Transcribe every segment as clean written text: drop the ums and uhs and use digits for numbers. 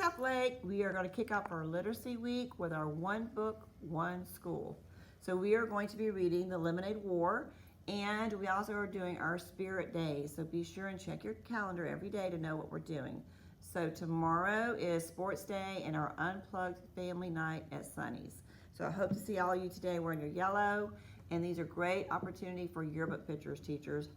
South Lake, we are going to kick off our literacy week with our one book, one school. So we are going to be reading The Lemonade War, and we also are doing our Spirit Days. So be sure and check your calendar every day to know what we're doing. So tomorrow is Sports Day and our Unplugged Family Night at Sunny's. So I hope to see all of you today wearing your yellow, and these are great opportunity for yearbook pictures, teachers.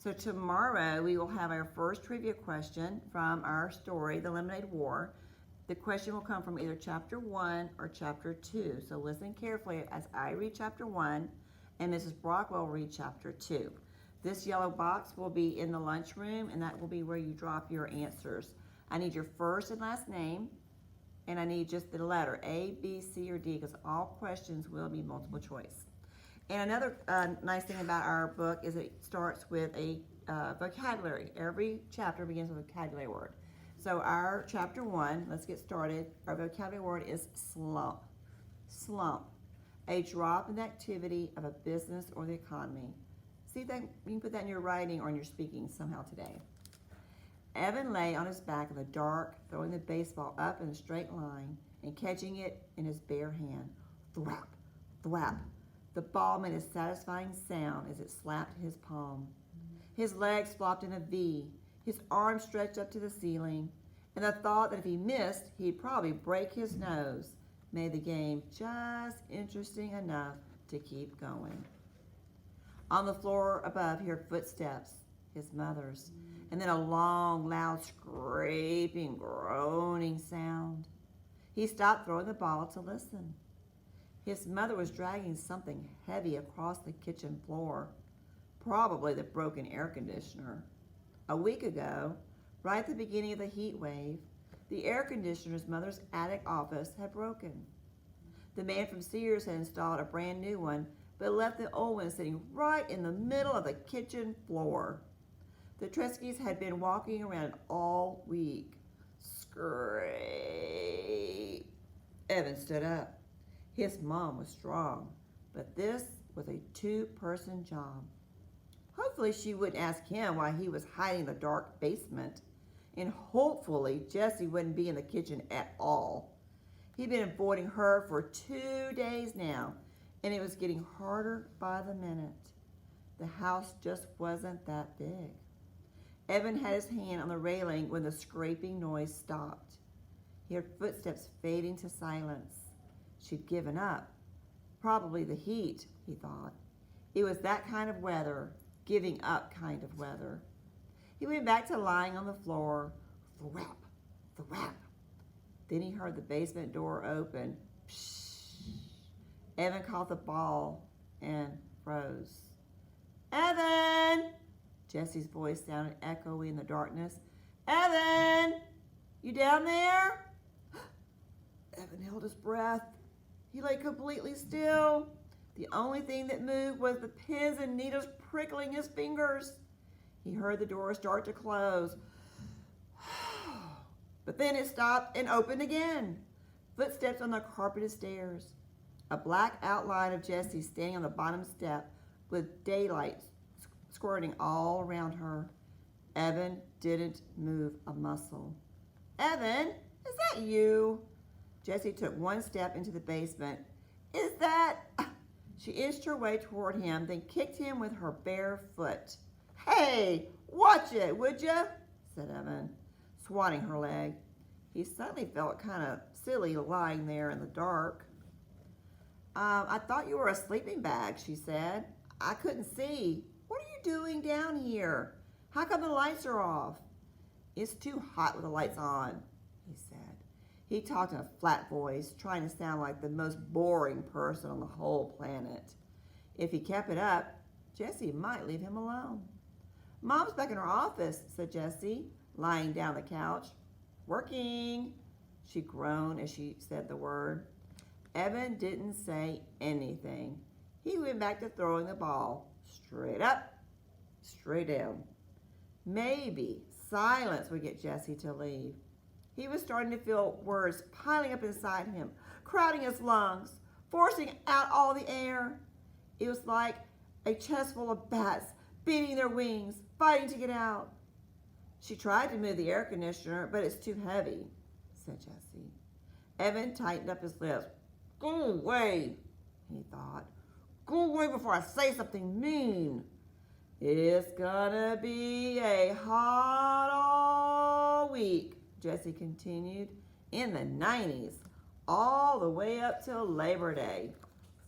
So tomorrow we will have our first trivia question from our story, The Lemonade War. The question will come from either chapter 1 or chapter 2. So listen carefully as I read chapter 1 and Mrs. Brock will read chapter 2. This yellow box will be in the lunchroom, and that will be where you drop your answers. I need your first and last name, and I need just the letter A, B, C, or D, because all questions will be multiple choice. And another nice thing about our book is it starts with a vocabulary. Every chapter begins with a vocabulary word. So our chapter 1, let's get started. Our vocabulary word is slump. Slump, a drop in the activity of a business or the economy. See that you can put that in your writing or in your speaking somehow today. Evan lay on his back in the dark, throwing the baseball up in a straight line and catching it in his bare hand. Thwap, thwap. The ball made a satisfying sound as it slapped his palm. His legs flopped in a V, his arms stretched up to the ceiling, and the thought that if he missed, he'd probably break his nose made the game just interesting enough to keep going. On the floor above, he heard footsteps, his mother's, and then a long, loud, scraping, groaning sound. He stopped throwing the ball to listen. His mother was dragging something heavy across the kitchen floor, probably the broken air conditioner. A week ago, right at the beginning of the heat wave, the air conditioner's mother's attic office had broken. The man from Sears had installed a brand new one, but left the old one sitting right in the middle of the kitchen floor. The Treskys had been walking around all week. Scrape. Evan stood up. His mom was strong, but this was a two-person job. Hopefully she wouldn't ask him why he was hiding in the dark basement, and hopefully Jessie wouldn't be in the kitchen at all. He'd been avoiding her for 2 days now, and it was getting harder by the minute. The house just wasn't that big. Evan had his hand on the railing when the scraping noise stopped. He heard footsteps fading to silence. She'd given up. Probably the heat, he thought. It was that kind of weather, giving up kind of weather. He went back to lying on the floor. Thwap, thwap. Then he heard the basement door open. Psh. Evan caught the ball and froze. Evan! Jessie's voice sounded echoey in the darkness. Evan! You down there? Evan held his breath. He lay completely still. The only thing that moved was the pins and needles prickling his fingers. He heard the door start to close. But then it stopped and opened again. Footsteps on the carpeted stairs. A black outline of Jessie standing on the bottom step with daylight squirting all around her. Evan didn't move a muscle. Evan, is that you? Jessie took one step into the basement. Is that... She inched her way toward him, then kicked him with her bare foot. Hey, watch it, would you? Said Evan, swatting her leg. He suddenly felt kind of silly lying there in the dark. I thought you were a sleeping bag, she said. I couldn't see. What are you doing down here? How come the lights are off? It's too hot with the lights on, he said. He talked in a flat voice, trying to sound like the most boring person on the whole planet. If he kept it up, Jessie might leave him alone. Mom's back in her office, said Jessie, lying down on the couch. Working, she groaned as she said the word. Evan didn't say anything. He went back to throwing the ball, straight up, straight down. Maybe silence would get Jessie to leave. He was starting to feel words piling up inside him, crowding his lungs, forcing out all the air. It was like a chest full of bats beating their wings, fighting to get out. She tried to move the air conditioner, but it's too heavy. said Jesse. Evan tightened up his lips. Go away, he thought. Go away before I say something mean. It's gonna be a hot all week, Jesse continued, in the 90s, all the way up till Labor Day.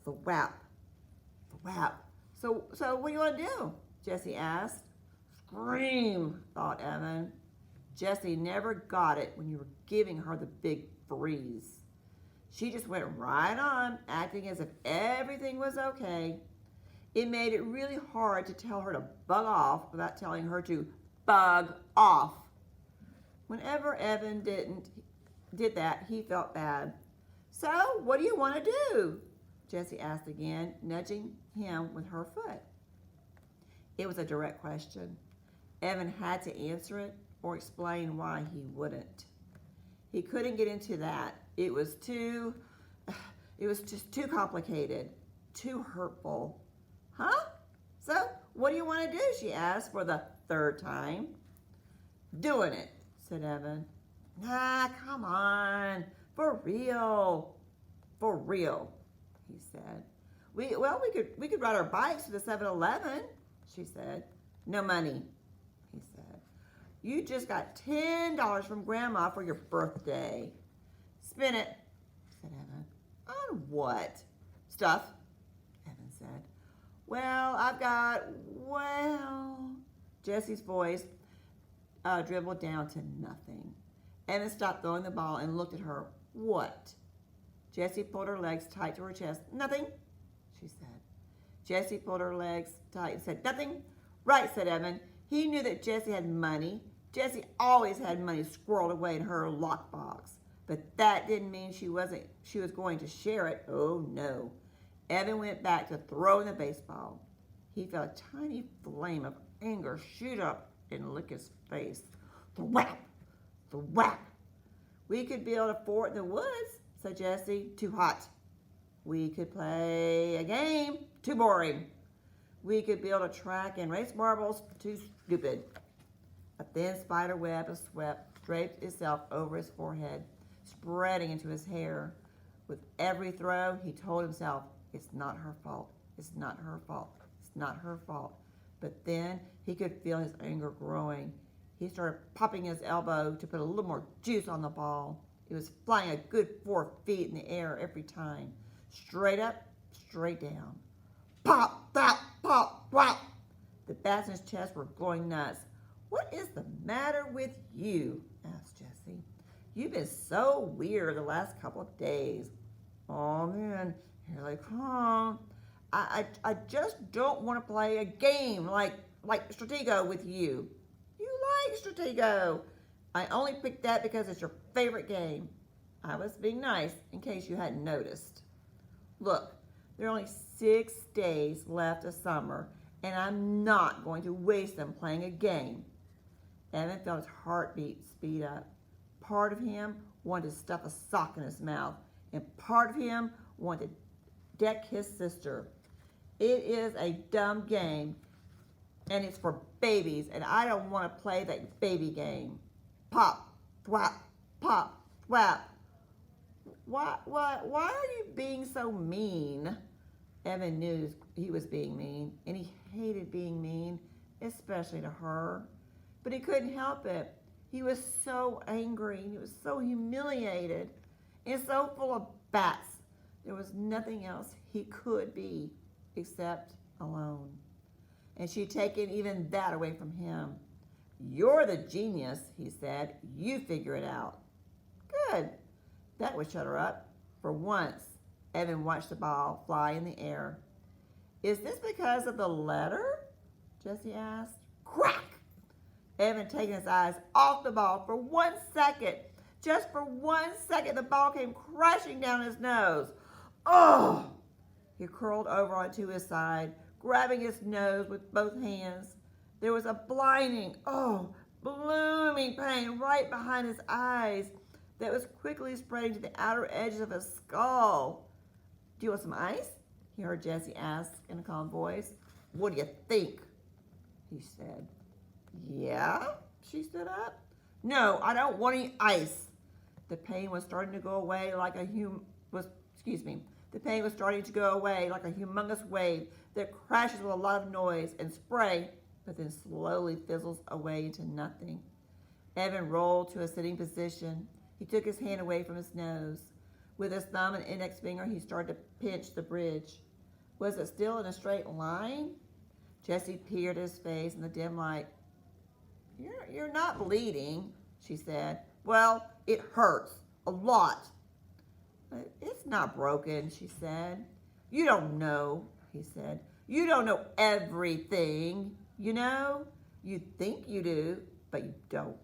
Thwap, thwap. So what do you want to do? Jesse asked. Scream, thought Evan. Jesse never got it when you were giving her the big freeze. She just went right on, acting as if everything was okay. It made it really hard to tell her to bug off without telling her to bug off. Whenever Evan did that, he felt bad. So, what do you want to do? Jessie asked again, nudging him with her foot. It was a direct question. Evan had to answer it or explain why he wouldn't. He couldn't get into that. It was just too complicated, too hurtful. Huh? So, what do you want to do? She asked for the third time. Doing it, said Evan. Nah, come on. For real. For real, he said. We could ride our bikes to the 7-Eleven, she said. No money, he said. You just got $10 from Grandma for your birthday. Spend it, said Evan. On what? Stuff, Evan said. Jessie's voice dribbled down to nothing. Evan stopped throwing the ball and looked at her. What? Jessie pulled her legs tight to her chest. Nothing, she said. Jessie pulled her legs tight and said, nothing. Right, said Evan. He knew that Jessie had money. Jessie always had money squirreled away in her lockbox. But that didn't mean she was going to share it. Oh, no. Evan went back to throwing the baseball. He felt a tiny flame of anger shoot up and lick his face. The whap! The whap! We could build a fort in the woods, said Jessie. Too hot. We could play a game. Too boring. We could build a track and race marbles. Too stupid. A thin spider web of sweat draped itself over his forehead, spreading into his hair. With every throw, he told himself, it's not her fault. It's not her fault. It's not her fault. But then he could feel his anger growing. He started popping his elbow to put a little more juice on the ball. It was flying a good 4 feet in the air every time. Straight up, straight down. Pop, pop, pop, pop. The bats in his chest were going nuts. What is the matter with you? Asked Jessie. You've been so weird the last couple of days. Oh, man, here they come. I just don't want to play a game like Stratego with you. You like Stratego. I only picked that because it's your favorite game. I was being nice in case you hadn't noticed. Look, there are only 6 days left of summer, and I'm not going to waste them playing a game. Evan felt his heartbeat speed up. Part of him wanted to stuff a sock in his mouth, and part of him wanted to deck his sister. It is a dumb game, and it's for babies, and I don't want to play that baby game. Pop, thwap, pop, thwap. Why are you being so mean? Evan knew he was being mean, and he hated being mean, especially to her. But he couldn't help it. He was so angry, and he was so humiliated, and so full of bats. There was nothing else he could be except alone. And she'd taken even that away from him. You're the genius, he said. You figure it out. Good. That would shut her up. For once, Evan watched the ball fly in the air. Is this because of the letter? Jessie asked. Crack! Evan taking his eyes off the ball for 1 second. Just for 1 second, the ball came crashing down his nose. Oh! He curled over onto his side, grabbing his nose with both hands. There was a blinding, blooming pain right behind his eyes that was quickly spreading to the outer edges of his skull. Do you want some ice? He heard Jessie ask in a calm voice. What do you think? He said. Yeah? She stood up. No, I don't want any ice. The pain was starting to go away like a The pain was starting to go away like a humongous wave that crashes with a lot of noise and spray, but then slowly fizzles away into nothing. Evan rolled to a sitting position. He took his hand away from his nose. With his thumb and index finger, he started to pinch the bridge. Was it still in a straight line? Jessie peered at his face in the dim light. You're not bleeding, she said. Well, it hurts. A lot. But it's not broken, she said. You don't know, he said. You don't know everything, you know? You think you do, but you don't.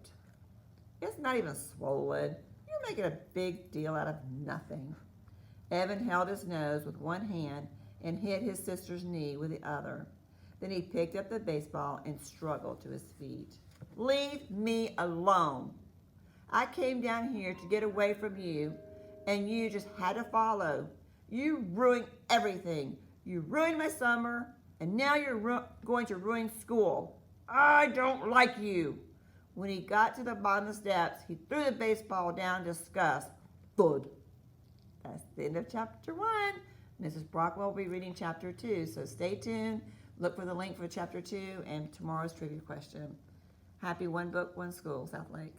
It's not even swollen. You're making a big deal out of nothing. Evan held his nose with one hand and hit his sister's knee with the other. Then he picked up the baseball and struggled to his feet. Leave me alone. I came down here to get away from you, and you just had to follow. You ruined everything. You ruined my summer, and now you're going to ruin school. I don't like you. When he got to the bottom of the steps, he threw the baseball down in disgust. Thud. That's the end of chapter 1. Mrs. Brockwell will be reading chapter 2, so stay tuned. Look for the link for chapter 2 and tomorrow's trivia question. Happy One Book, One School, South Lake.